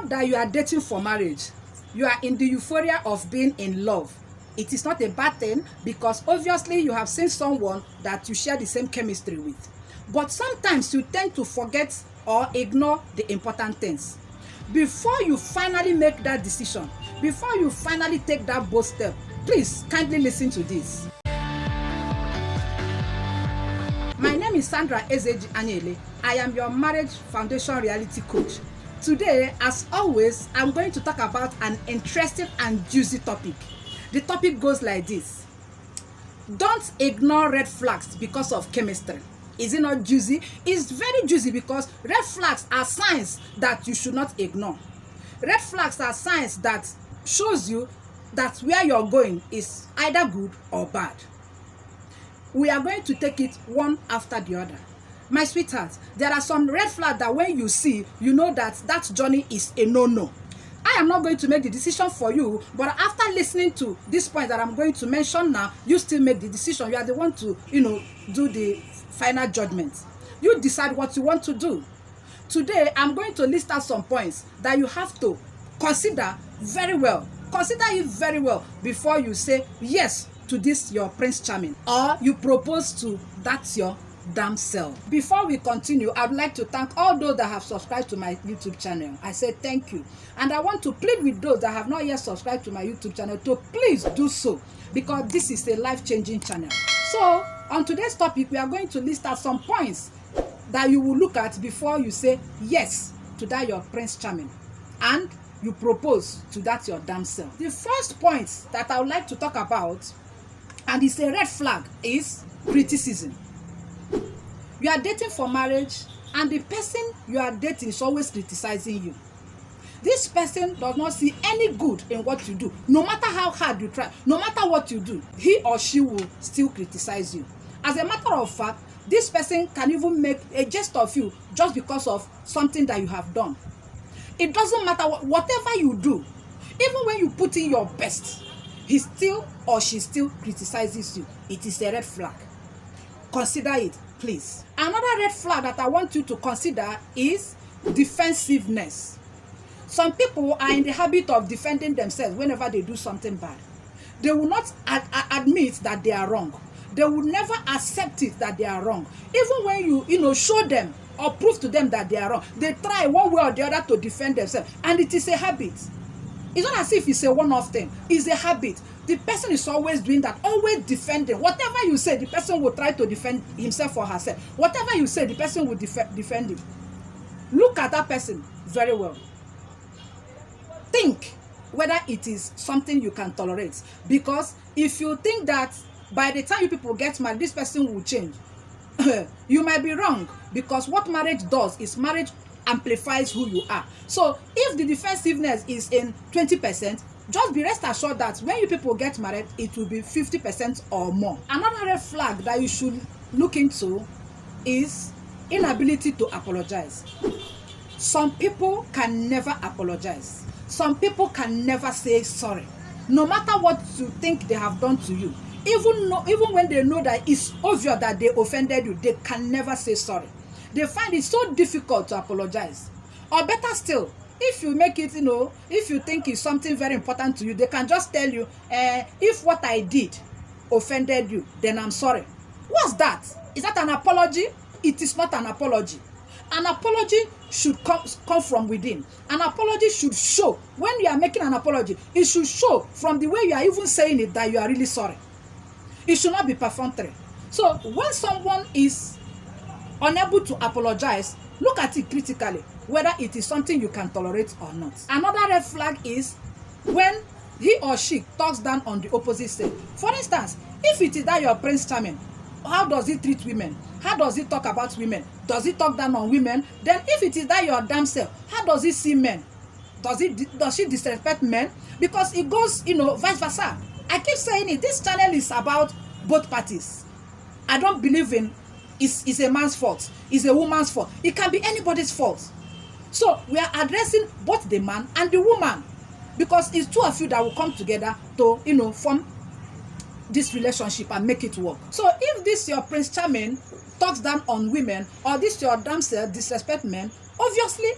that you are dating for marriage, you are in the euphoria of being in love. It is not a bad thing because obviously you have seen someone that you share the same chemistry with. But sometimes you tend to forget or ignore the important things. Before you finally make that decision, before you finally take that bold step, please kindly listen to this. My name is Sandra Ezeji Anyaele. I am your marriage foundation reality coach. Today, as always, I'm going to talk about an interesting and juicy topic. The topic goes like this. Don't ignore red flags because of chemistry. Is it not juicy? It's very juicy because red flags are signs that you should not ignore. Red flags are signs that shows you that where you're going is either good or bad. We are going to take it one after the other. My sweetheart, there are some red flags that when you see, you know that that journey is a no-no. I am not going to make the decision for you, but after listening to this point that I'm going to mention now, you still make the decision. You are the one to, do the final judgment. You decide what you want to do. Today, I'm going to list out some points that you have to consider very well. Consider it very well before you say yes to this your Prince Charming or you propose to that's your damn self. Before we continue, I'd like to thank all those that have subscribed to my YouTube channel. I say thank you. And I want to plead with those that have not yet subscribed to my YouTube channel to please do so because this is a life-changing channel. So, on today's topic, we are going to list out some points that you will look at before you say yes to that your Prince Charming and you propose to that your damn self. The first point that I would like to talk about, and it's a red flag, is criticism. You are dating for marriage and the person you are dating is always criticizing you. This person does not see any good in what you do. No matter how hard you try, no matter what you do, he or she will still criticize you. As a matter of fact, this person can even make a jest of you just because of something that you have done. It doesn't matter whatever you do, even when you put in your best, he still or she still criticizes you. It is a red flag. Consider it, please. Another red flag that I want you to consider is defensiveness. Some people are in the habit of defending themselves whenever they do something bad. They will not admit that they are wrong. They will never accept it that they are wrong. Even when you show them or prove to them that they are wrong, they try one way or the other to defend themselves. And it is a habit. It's not as if it's a one-off thing. It's a habit. The person is always doing that, always defending. Whatever you say, the person will try to defend himself or herself. Whatever you say, the person will defend it. Look at that person very well. Think whether it is something you can tolerate. Because if you think that by the time you people get married, this person will change, you might be wrong. Because what marriage does is marriage amplifies who you are. So if the defensiveness is in 20%, just be rest assured that when you people get married, it will be 50% or more. Another red flag that you should look into is inability to apologize. Some people can never apologize. Some people can never say sorry. No matter what you think they have done to you, even when they know that it's obvious that they offended you, they can never say sorry. They find it so difficult to apologize. Or better still, if you make it, if you think it's something very important to you, they can just tell you, if what I did offended you, then I'm sorry. What's that? Is that an apology? It is not an apology. An apology should come from within. An apology should show. When you are making an apology, it should show from the way you are even saying it that you are really sorry. It should not be perfunctory. So when someone is unable to apologize, look at it critically, whether it is something you can tolerate or not. Another red flag is when he or she talks down on the opposite sex. For instance, if it is that your Prince Charming, how does he treat women? How does he talk about women? Does he talk down on women? Then if it is that your damn self, how does he see men? Does she disrespect men? Because it goes, vice versa. I keep saying it, this channel is about both parties. I don't believe in it's a man's fault, it's a woman's fault. It can be anybody's fault. So we are addressing both the man and the woman because it's two of you that will come together to, form this relationship and make it work. So if this your Prince Charming talks down on women or this your damsel disrespect men, obviously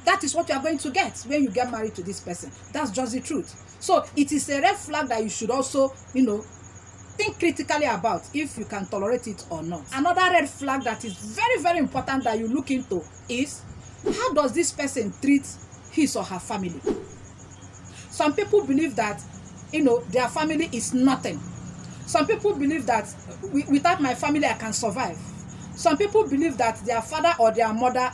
that is what you are going to get when you get married to this person. That's just the truth. So it is a red flag that you should also, think critically about if you can tolerate it or not. Another red flag that is very, very important that you look into is, how does this person treat his or her family? Some people believe that, their family is nothing. Some people believe that without my family I can survive. Some people believe that their father or their mother,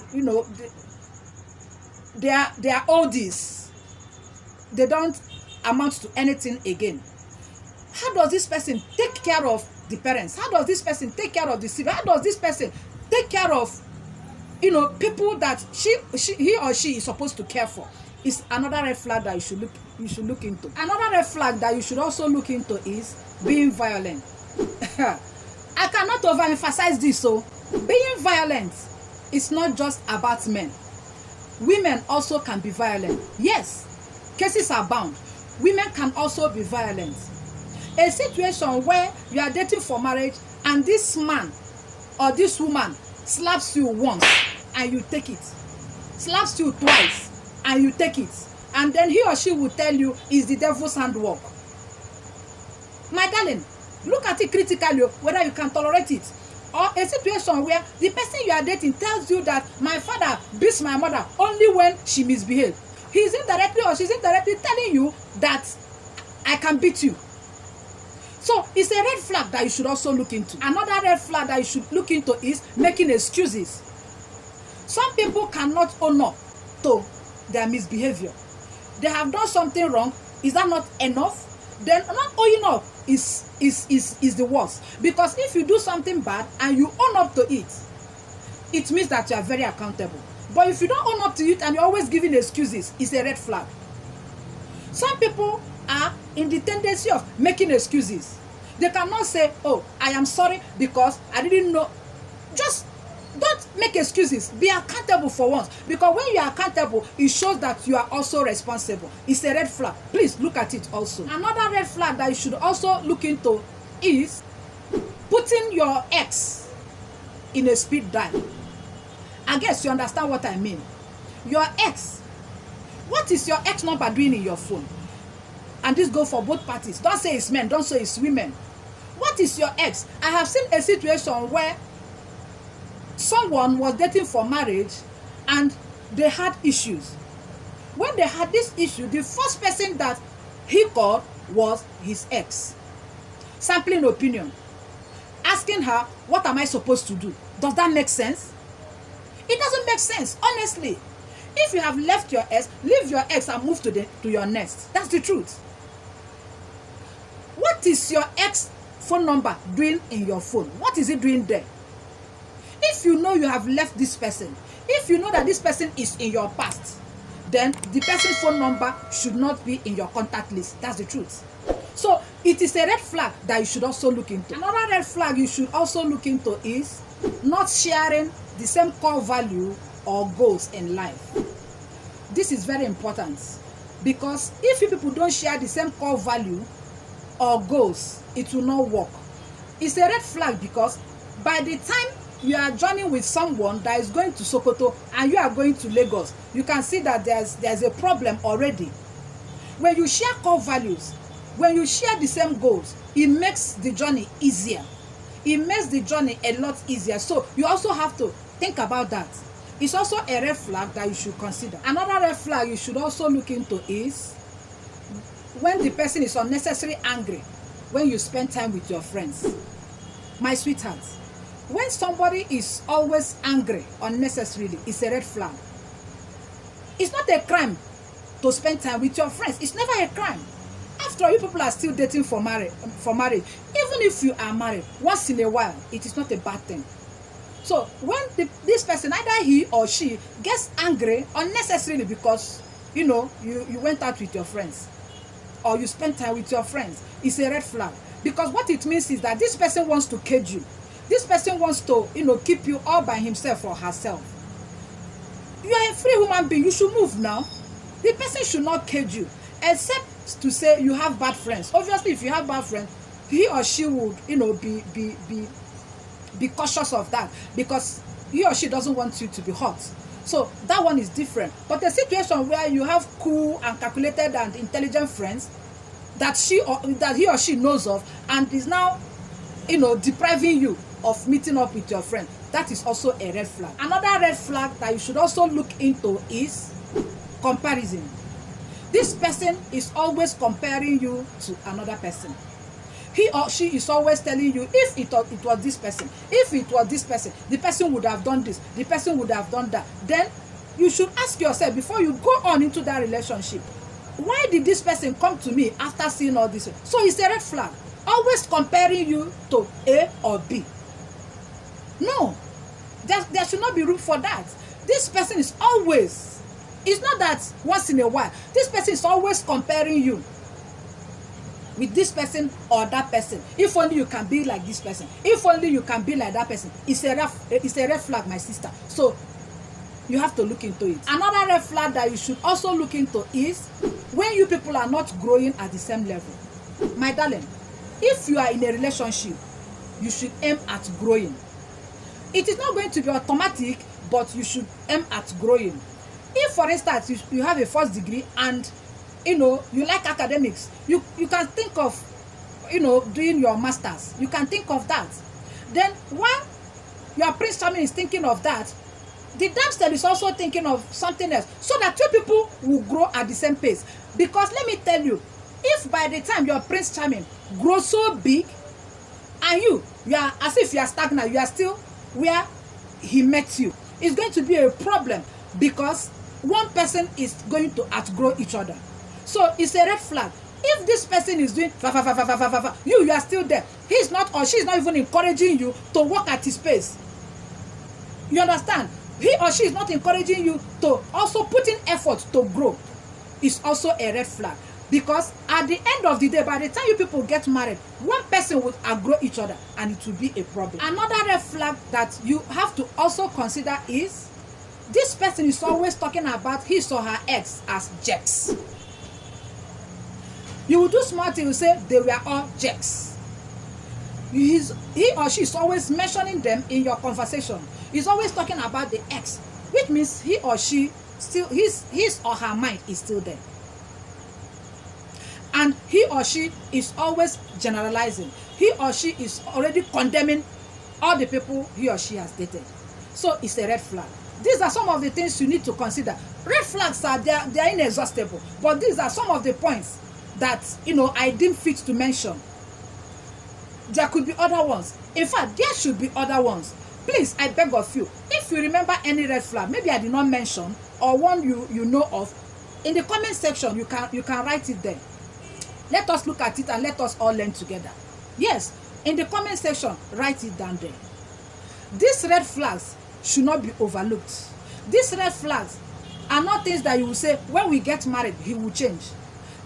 they are oldies. They don't amount to anything again. How does this person take care of the parents? How does this person take care of the siblings? How does this person take care of, people that he or she is supposed to care for? Is another red flag that you should look into. Another red flag that you should also look into is being violent. I cannot overemphasize this. So being violent is not just about men. Women also can be violent. Yes, cases are bound. Women can also be violent. A situation where you are dating for marriage and this man or this woman slaps you once and you take it, slaps you twice and you take it, and then he or she will tell you is the devil's handwork. My darling, look at it critically whether you can tolerate it. Or a situation where the person you are dating tells you that my father beats my mother only when she misbehaves. He is indirectly or she is indirectly telling you that I can beat you. So it's a red flag that you should also look into. Another red flag that you should look into is making excuses. Some people cannot own up to their misbehavior. They have done something wrong. Is that not enough? Then not owning up is the worst. Because if you do something bad and you own up to it, it means that you are very accountable. But if you don't own up to it and you're always giving excuses, it's a red flag. Some people are in the tendency of making excuses. They cannot say, oh, I am sorry because I didn't know. Just don't make excuses. Be accountable for once. Because when you are accountable, it shows that you are also responsible. It's a red flag. Please look at it also. Another red flag that you should also look into is putting your ex in a speed dial. I guess you understand what I mean. Your ex. What is your ex number doing in your phone? And this goes for both parties. Don't say it's men. Don't say it's women. What is your ex? I have seen a situation where someone was dating for marriage and they had issues. When they had this issue, the first person that he called was his ex. Sampling opinion. Asking her, what am I supposed to do? Does that make sense? It doesn't make sense, honestly. If you have left your ex, leave your ex and move to your nest. That's the truth. What is your ex phone number doing in your phone? What is it doing there? If you know you have left this person, if you know that this person is in your past, then the person's phone number should not be in your contact list. That's the truth. So it is a red flag that you should also look into. Another red flag you should also look into is not sharing the same core value or goals in life. This is very important because if you people don't share the same core value or goals, it will not work. It's a red flag because by the time you are joining with someone that is going to Sokoto and you are going to Lagos, you can see that there's a problem already. When you share core values, when you share the same goals, it makes the journey easier. It makes the journey a lot easier. So you also have to think about that. It's also a red flag that you should consider. Another red flag you should also look into is when the person is unnecessarily angry when you spend time with your friends. My sweetheart, when somebody is always angry unnecessarily, it's a red flag. It's not a crime to spend time with your friends. It's never a crime. After all, you people are still dating for marriage. Even if you are married, once in a while, it is not a bad thing. So when this person, either he or she, gets angry unnecessarily because you went out with your friends or you spent time with your friends, it's a red flag. Because what it means is that this person wants to cage you. This person wants to, keep you all by himself or herself. You are a free human being. You should move now. The person should not cage you, except to say you have bad friends. Obviously, if you have bad friends, he or she would, be cautious of that because he or she doesn't want you to be hurt. So that one is different. But a situation where you have cool and calculated and intelligent friends that he or she knows of and is now, depriving you of meeting up with your friend, that is also a red flag. Another red flag that you should also look into is comparison. This person is always comparing you to another person. He or she is always telling you, if it was this person, if it was this person, the person would have done this, the person would have done that. Then you should ask yourself before you go on into that relationship, why did this person come to me after seeing all this? So it's a red flag. Always comparing you to A or B. No, there should not be room for that. This person is always, it's not that once in a while, this person is always comparing you with this person or that person. If only you can be like this person, if only you can be like that person. It's a red flag, my sister. So you have to look into it. Another red flag that you should also look into is when you people are not growing at the same level. My darling, if you are in a relationship, you should aim at growing. It is not going to be automatic, but you should aim at growing. If, for instance, you have a first degree and you like academics, you can think of doing your masters. You can think of that. Then while your prince charming is thinking of that, the damsel is also thinking of something else, so that two people will grow at the same pace. Because let me tell you, if by the time your prince charming grows so big and you are as if you are stagnant, you are still where he met you, it's going to be a problem, because one person is going to outgrow each other. So it's a red flag. If this person is doing you are still there. He's not, or she's not even encouraging you to walk at his pace. You understand? He or she is not encouraging you to also put in effort to grow. It's also a red flag. Because at the end of the day, by the time you people get married, one person will outgrow each other and it will be a problem. Another red flag that you have to also consider is this person is always talking about his or her ex as jerks. You will do small things, you say they were all jerks. He or she is always mentioning them in your conversation. He's always talking about the ex, which means he or she still, his or her mind is still there. And he or she is always generalizing. He or she is already condemning all the people he or she has dated. So it's a red flag. These are some of the things you need to consider. Red flags are they are inexhaustible, but these are some of the points that I deem fit to mention. There could be other ones. In fact, there should be other ones. Please, I beg of you, if you remember any red flag, maybe I did not mention, or one you know of, in the comment section you can write it there. Let us look at it and let us all learn together. Yes, in the comment section, write it down there. These red flags should not be overlooked. These red flags are not things that you will say, when we get married, he will change.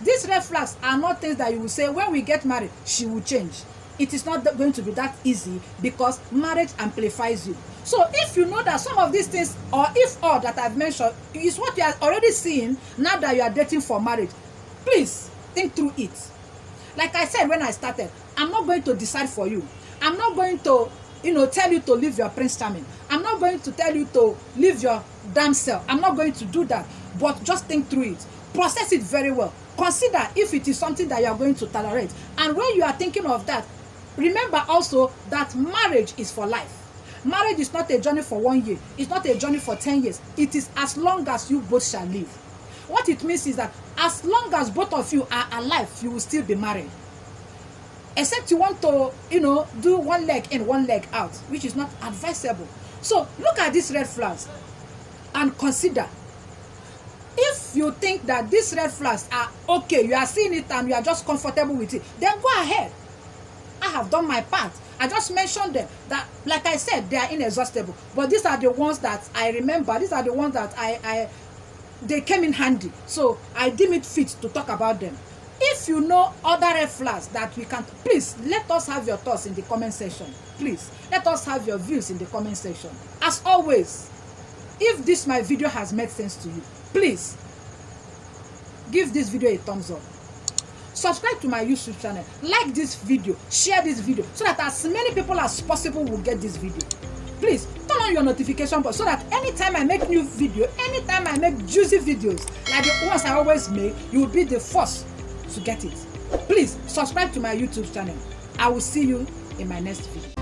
These red flags are not things that you will say, when we get married, she will change. It is not going to be that easy, because marriage amplifies you. So if you know that some of these things, or if all that I've mentioned is what you are already seeing now that you are dating for marriage, please think through it. Like I said when I started, I'm not going to decide for you. I'm not going to tell you to leave your prince charming. I'm not going to tell you to leave your damsel. I'm not going to do that. But just think through it. Process it very well. Consider if it is something that you are going to tolerate. And when you are thinking of that, remember also that marriage is for life. Marriage is not a journey for 1 year. It's not a journey for 10 years. It is as long as you both shall live. What it means is that as long as both of you are alive, you will still be married. Except you want to, do one leg in, one leg out, which is not advisable. So look at these red flags and consider. If you think that these red flags are okay, you are seeing it and you are just comfortable with it, then go ahead. I have done my part. I just mentioned them. That, like I said, they are inexhaustible. But these are the ones that I remember. These are the ones that they came in handy. So I deem it fit to talk about them. If you know other red flags that we can, please let us have your thoughts in the comment section. Please let us have your views in the comment section. As always, if this my video has made sense to you, please give this video a thumbs up. Subscribe to my YouTube channel, like this video, share this video, so that as many people as possible will get this video. Please turn on your notification bell so that anytime I make new video, anytime I make juicy videos like the ones I always make, you will be the first to get it. Please subscribe to my YouTube channel. I will see you in my next video.